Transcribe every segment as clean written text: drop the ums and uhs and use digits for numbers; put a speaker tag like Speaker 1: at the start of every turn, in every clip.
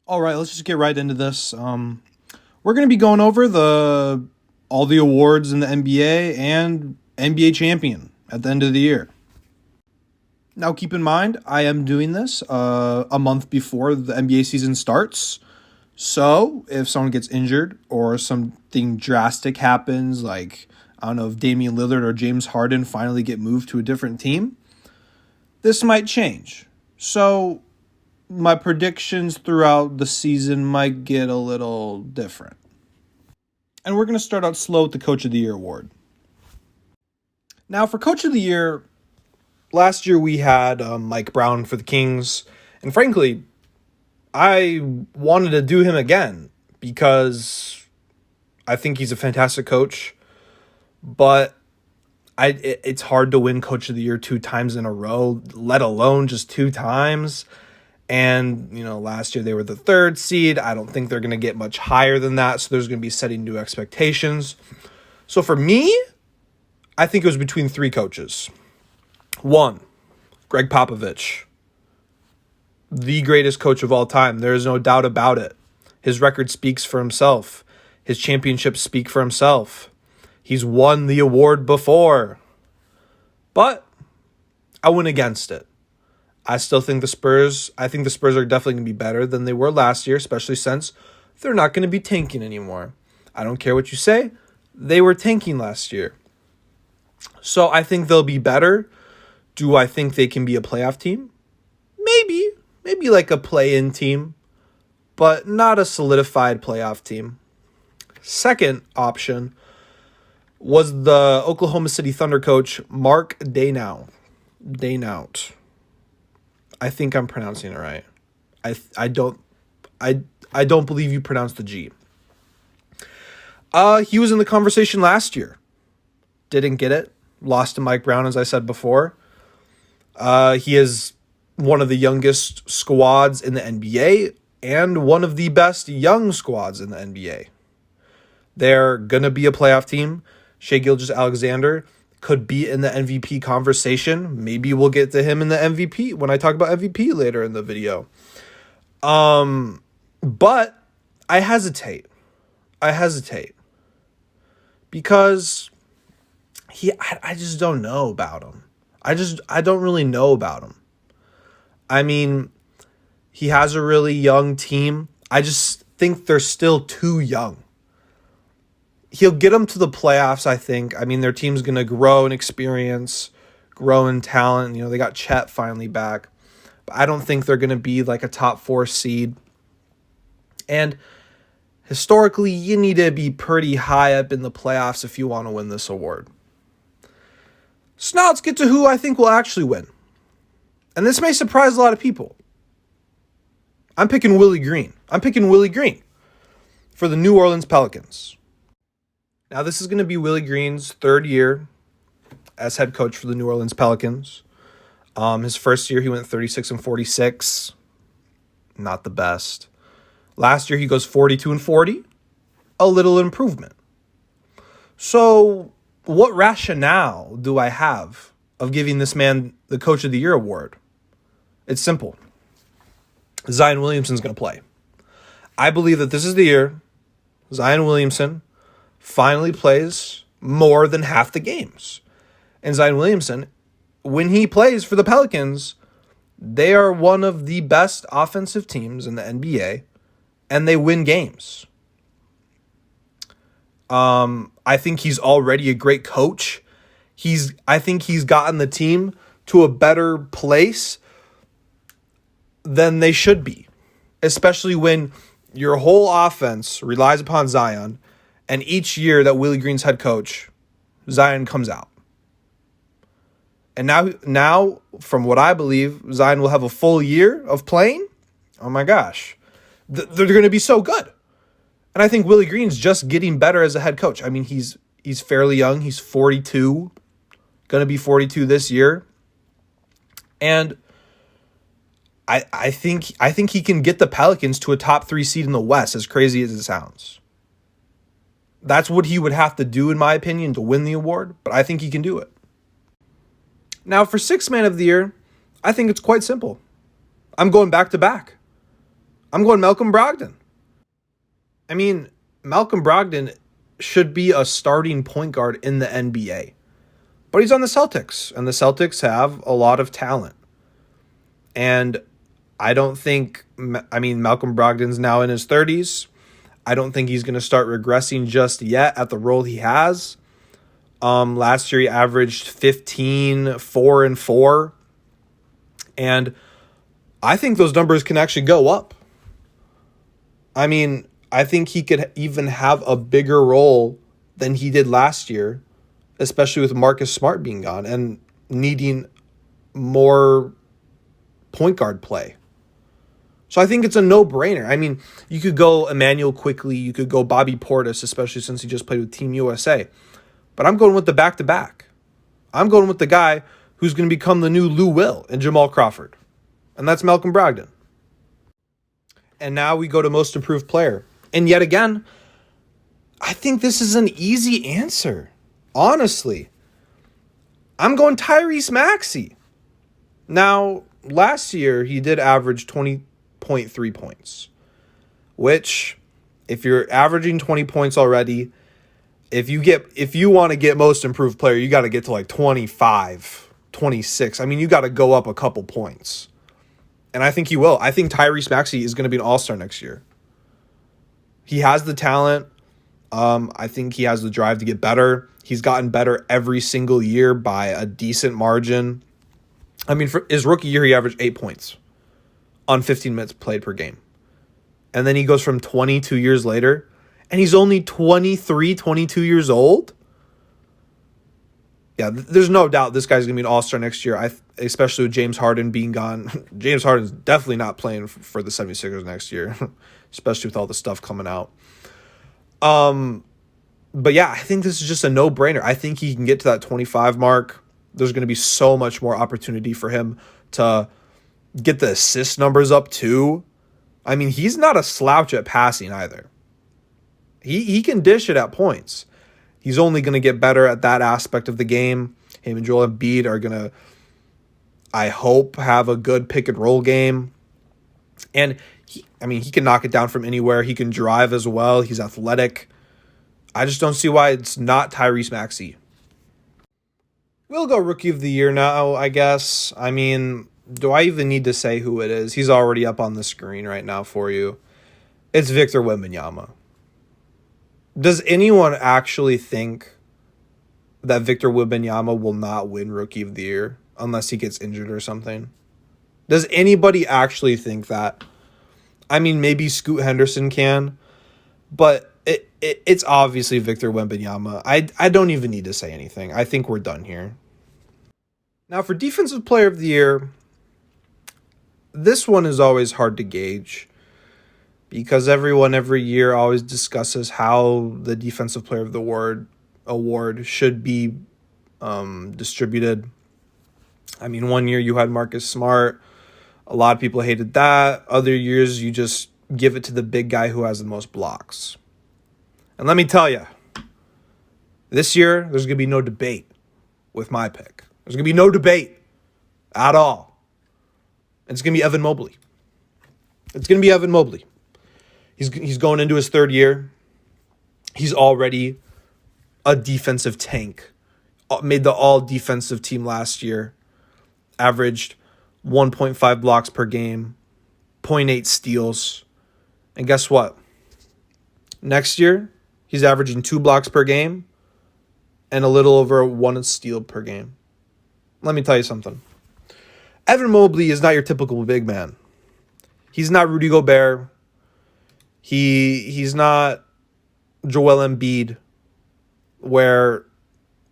Speaker 1: All right, let's just get right into this. We're going to be going over the all the awards in the NBA and NBA champion at the end of the year. Now, keep in mind, I am doing this a month before the NBA season starts. So, if someone gets injured or something drastic happens, like I don't know if Damian Lillard or James Harden finally get moved to a different team, this might change. So, my predictions throughout the season might get a little different. And we're going to start out slow with the Coach of the Year award. Now, for Coach of the Year, last year we had Mike Brown for the Kings. And frankly, I wanted to do him again because I think he's a fantastic coach. But it's hard to win Coach of the Year 2 times in a row, let alone just 2 times. And, last year they were the 3rd seed. I don't think they're going to get much higher than that. So there's going to be setting new expectations. So for me, I think it was between 3 coaches. 1, Greg Popovich, the greatest coach of all time. There is no doubt about it. His record speaks for himself. His championships speak for himself. He's won the award before. But I went against it. I think the Spurs are definitely going to be better than they were last year, especially since they're not going to be tanking anymore. I don't care what you say. They were tanking last year. So I think they'll be better. Do I think they can be a playoff team? Maybe like a play-in team, but not a solidified playoff team. Second option was the Oklahoma City Thunder coach, Mark Daynaut. I think I'm pronouncing it right. I don't believe you pronounced the G. He was in the conversation last year. Didn't get it. Lost to Mike Brown, as I said before. He is one of the youngest squads in the NBA and one of the best young squads in the NBA. They're going to be a playoff team. Shai Gilgeous-Alexander could be in the MVP conversation. Maybe we'll get to him in the MVP when I talk about MVP later in the video. But I hesitate. Because I just don't know about him. I don't really know about him. I mean, he has a really young team. I just think they're still too young. He'll get them to the playoffs, I think. I mean, their team's going to grow in experience, grow in talent. They got Chet finally back. But I don't think they're going to be like a top 4 seed. And historically, you need to be pretty high up in the playoffs if you want to win this award. So now let's get to who I think will actually win. And this may surprise a lot of people. I'm picking Willie Green. For the New Orleans Pelicans. Now, this is going to be Willie Green's 3rd year as head coach for the New Orleans Pelicans. His first year, he went 36-46. Not the best. Last year, he goes 42-40. A little improvement. So, what rationale do I have of giving this man the Coach of the Year award? It's simple. Zion Williamson's going to play. I believe that this is the year Zion Williamson finally plays more than half the games. And Zion Williamson, when he plays for the Pelicans, they are one of the best offensive teams in the NBA, and they win games. I think he's already a great coach. I think he's gotten the team to a better place than they should be, especially when your whole offense relies upon Zion. And each year that Willie Green's head coach, Zion comes out. And now, from what I believe, Zion will have a full year of playing. Oh my gosh. They're going to be so good. And I think Willie Green's just getting better as a head coach. I mean, he's fairly young. He's 42. Going to be 42 this year. And I think he can get the Pelicans to a top 3 seed in the West, as crazy as it sounds. That's what he would have to do, in my opinion, to win the award, but I think he can do it. Now, for 6th Man of the Year, I think it's quite simple. I'm going back to back. I'm going Malcolm Brogdon. I mean, Malcolm Brogdon should be a starting point guard in the NBA. But he's on the Celtics, and the Celtics have a lot of talent. And I don't think, Malcolm Brogdon's now in his 30s. I don't think he's going to start regressing just yet at the role he has. Last year he averaged 15, 4, and 4. And I think those numbers can actually go up. I mean, I think he could even have a bigger role than he did last year, especially with Marcus Smart being gone and needing more point guard play. So I think it's a no-brainer. I mean, you could go Emmanuel Quickley, you could go Bobby Portis, especially since he just played with Team USA. But I'm going with the back-to-back. I'm going with the guy who's going to become the new Lou Will and Jamal Crawford. And that's Malcolm Brogdon. And now we go to most improved player. And yet again, I think this is an easy answer. Honestly. I'm going Tyrese Maxey. Now, last year, he did average 20.3 points. Which, if you're averaging 20 points already, if you want to get most improved player, you got to get to like 25, 26. I mean, you got to go up a couple points. And I think he will. I think Tyrese Maxey is going to be an all-star next year. He has the talent. I think he has the drive to get better. He's gotten better every single year by a decent margin. I mean, for his rookie year, he averaged 8 points on 15 minutes played per game. And then he goes from 22 years later, and he's only 23, 22 years old. Yeah, there's no doubt this guy's going to be an all-star next year, especially with James Harden being gone. James Harden's definitely not playing for the 76ers next year, especially with all the stuff coming out. But yeah, I think this is just a no-brainer. I think he can get to that 25 mark. There's going to be so much more opportunity for him to get the assist numbers up too. I mean, he's not a slouch at passing either. He can dish it at points. He's only going to get better at that aspect of the game. Him and Joel Embiid are going to, I hope, have a good pick and roll game. And he can knock it down from anywhere. He can drive as well. He's athletic. I just don't see why it's not Tyrese Maxey. We'll go Rookie of the Year now, I guess. I mean, do I even need to say who it is? He's already up on the screen right now for you. It's Victor Wembanyama. Does anyone actually think that Victor Wembanyama will not win Rookie of the Year unless he gets injured or something? Does anybody actually think that? I mean, maybe Scoot Henderson can, but it's obviously Victor Wembanyama. I don't even need to say anything. I think we're done here. Now, for Defensive Player of the Year, this one is always hard to gauge because everyone every year always discusses how the Defensive Player of the award should be distributed. I mean, one year you had Marcus Smart. A lot of people hated that. Other years you just give it to the big guy who has the most blocks. And let me tell you, this year there's going to be no debate with my pick. There's going to be no debate at all. It's going to be Evan Mobley. It's going to be Evan Mobley. He's going into his third year. He's already a defensive tank. Made the all-defensive team last year. Averaged 1.5 blocks per game. 0.8 steals. And guess what? Next year, he's averaging 2 blocks per game and a little over 1 steal per game. Let me tell you something. Evan Mobley is not your typical big man. He's not Rudy Gobert. He's not Joel Embiid, where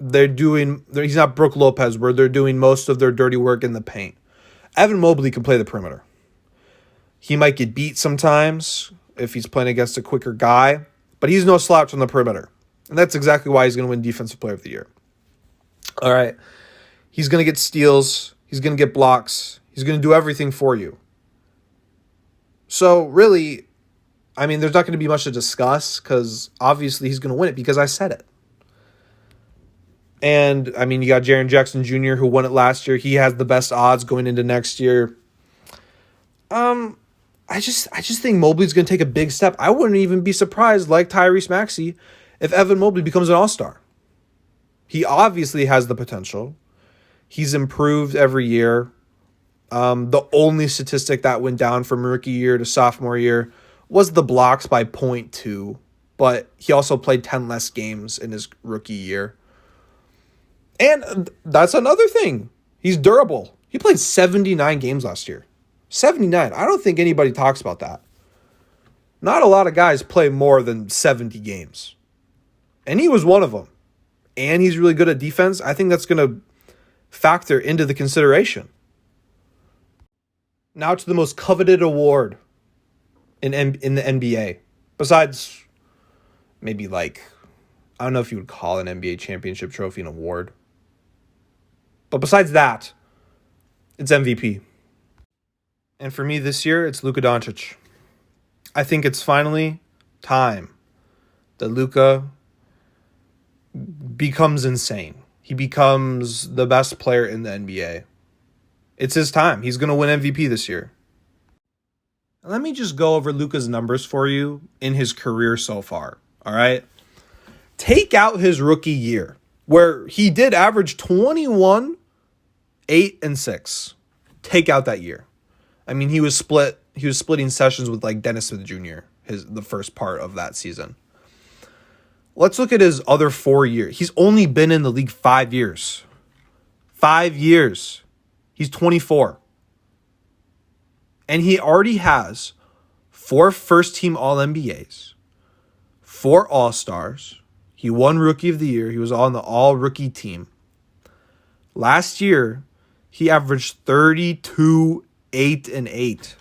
Speaker 1: he's not Brook Lopez, where they're doing most of their dirty work in the paint. Evan Mobley can play the perimeter. He might get beat sometimes if he's playing against a quicker guy, but he's no slouch on the perimeter. And that's exactly why he's going to win Defensive Player of the Year. All right. He's going to get steals. He's going to get blocks. He's going to do everything for you. So really, I mean, there's not going to be much to discuss because obviously he's going to win it because I said it. And, I mean, you got Jaren Jackson Jr., who won it last year. He has the best odds going into next year. I I just think Mobley's going to take a big step. I wouldn't even be surprised, like Tyrese Maxey, if Evan Mobley becomes an all-star. He obviously has the potential. He's improved every year. The only statistic that went down from rookie year to sophomore year was the blocks by 0.2, but he also played 10 less games in his rookie year. And that's another thing. He's durable. He played 79 games last year. 79. I don't think anybody talks about that. Not a lot of guys play more than 70 games. And he was one of them. And he's really good at defense. I think that's going to factor into the consideration. Now to the most coveted award in the NBA. Besides maybe I don't know if you would call an NBA championship trophy an award. But besides that, it's MVP. And for me this year, it's Luka Doncic. I think it's finally time that Luka becomes insane. He becomes the best player in the NBA. It's his time. He's going to win MVP this year. Let me just go over Luka's numbers for you in his career so far. All right. Take out his rookie year, where he did average 21, 8, and 6. Take out that year. I mean, he was splitting sessions with Dennis Smith Jr. The first part of that season. Let's look at his other 4 years. He's only been in the league 5 years. 5 years. He's 24. And he already has 4 first-team All-NBAs, 4 All-Stars. He won Rookie of the Year. He was on the All-Rookie team. Last year, he averaged 32, 8, and 8.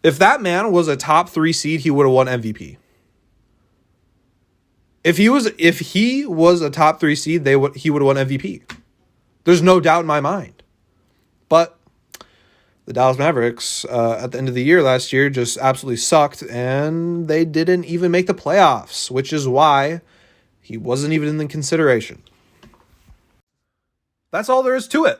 Speaker 1: If that man was a top 3 seed, he would have won MVP. If he was a top 3 seed, he would have won MVP. There's no doubt in my mind. But the Dallas Mavericks at the end of the year last year just absolutely sucked, and they didn't even make the playoffs, which is why he wasn't even in the consideration. That's all there is to it.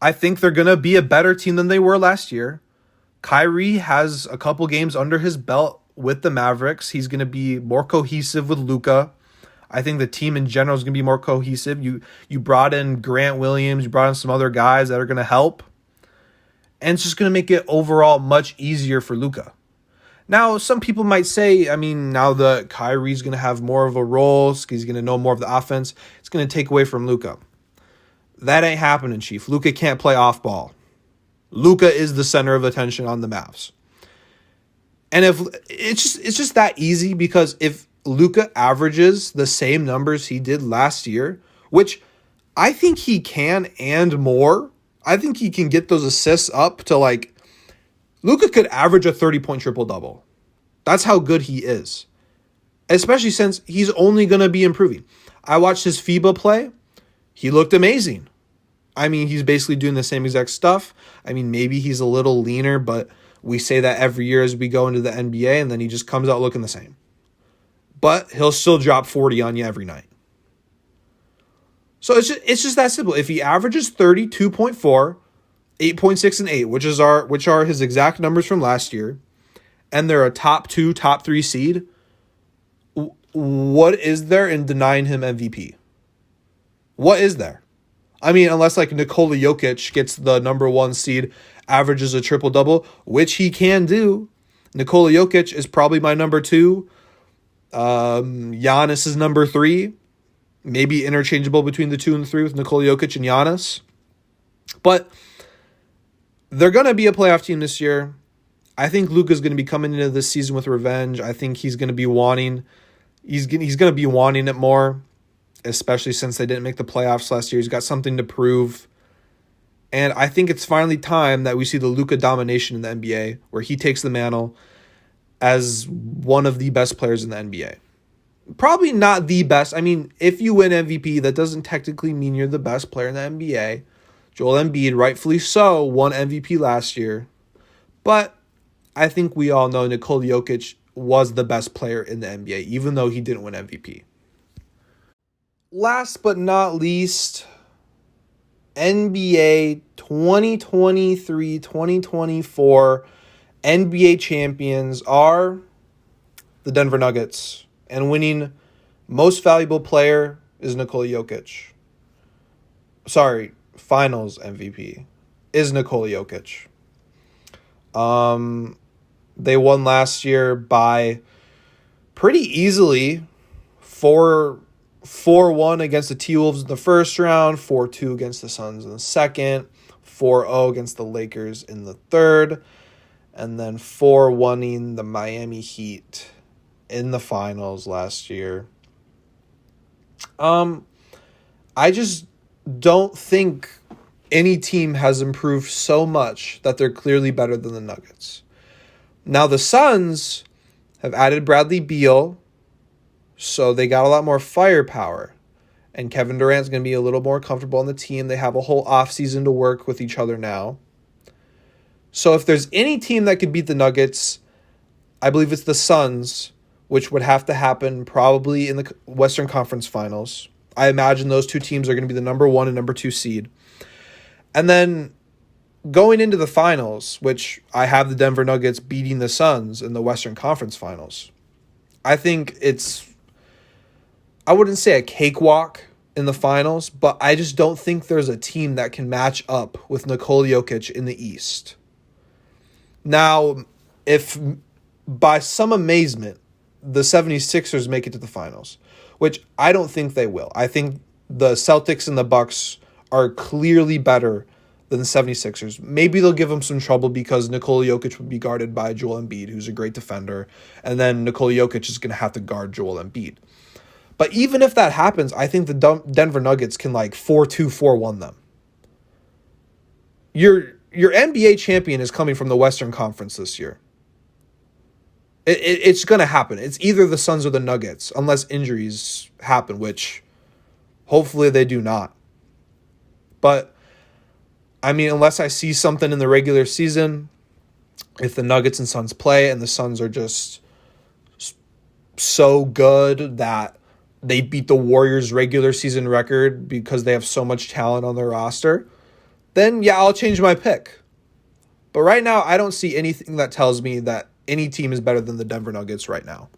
Speaker 1: I think they're going to be a better team than they were last year. Kyrie has a couple games under his belt with the Mavericks. He's going to be more cohesive with Luka. I think the team in general is going to be more cohesive. You brought in Grant Williams. You brought in some other guys that are going to help. And it's just going to make it overall much easier for Luka. Now, some people might say, now that Kyrie's going to have more of a role, he's going to know more of the offense, it's going to take away from Luka. That ain't happening, Chief. Luka can't play off ball. Luka is the center of attention on the Mavs. And if it's just that easy, because if Luka averages the same numbers he did last year, which I think he can and more, I think he can get those assists up to Luka could average a 30-point triple-double. That's how good he is. Especially since he's only going to be improving. I watched his FIBA play. He looked amazing. He's basically doing the same exact stuff. Maybe he's a little leaner, but we say that every year as we go into the NBA, and then he just comes out looking the same. But he'll still drop 40 on you every night. So it's just that simple. If he averages 32.4, 8.6, and 8, which are his exact numbers from last year, and they're a top 2, top 3 seed, what is there in denying him MVP? What is there? Unless Nikola Jokic gets the number 1 seed, averages a triple-double, which he can do. Nikola Jokic is probably my number 2. Giannis is number 3. Maybe interchangeable between the 2 and 3 with Nikola Jokic and Giannis. But they're going to be a playoff team this year. I think Luka's going to be coming into this season with revenge. I think he's going to be wanting it more, especially since they didn't make the playoffs last year. He's got something to prove. And I think it's finally time that we see the Luka domination in the NBA, where he takes the mantle as one of the best players in the NBA. Probably not the best. If you win MVP, that doesn't technically mean you're the best player in the NBA. Joel Embiid, rightfully so, won MVP last year. But I think we all know Nikola Jokic was the best player in the NBA, even though he didn't win MVP. Last but not least, NBA 2023-2024 NBA champions are the Denver Nuggets, and winning most valuable player is Nikola Jokic. Sorry, finals MVP is Nikola Jokic. They won last year by pretty easily 4-1 against the T-Wolves in the first round, 4-2 against the Suns in the second, 4-0 against the Lakers in the third, and then 4-1ing the Miami Heat in the finals last year. I just don't think any team has improved so much that they're clearly better than the Nuggets. Now the Suns have added Bradley Beal, so they got a lot more firepower. And Kevin Durant's going to be a little more comfortable on the team. They have a whole offseason to work with each other now. So if there's any team that could beat the Nuggets, I believe it's the Suns, which would have to happen probably in the Western Conference Finals. I imagine those two teams are going to be the number 1 and number 2 seed. And then going into the finals, which I have the Denver Nuggets beating the Suns in the Western Conference Finals. I think I wouldn't say a cakewalk in the finals, but I just don't think there's a team that can match up with Nikola Jokic in the East. Now, if by some amazement the 76ers make it to the finals, which I don't think they will. I think the Celtics and the Bucks are clearly better than the 76ers. Maybe they'll give them some trouble because Nikola Jokic would be guarded by Joel Embiid, who's a great defender, and then Nikola Jokic is going to have to guard Joel Embiid. But even if that happens, I think the Denver Nuggets can 4-2, 4-1 them. Your NBA champion is coming from the Western Conference this year. It's going to happen. It's either the Suns or the Nuggets, unless injuries happen, which hopefully they do not. But, I mean, unless I see something in the regular season, if the Nuggets and Suns play and the Suns are just so good that they beat the Warriors' regular season record because they have so much talent on their roster, then, yeah, I'll change my pick. But right now, I don't see anything that tells me that any team is better than the Denver Nuggets right now.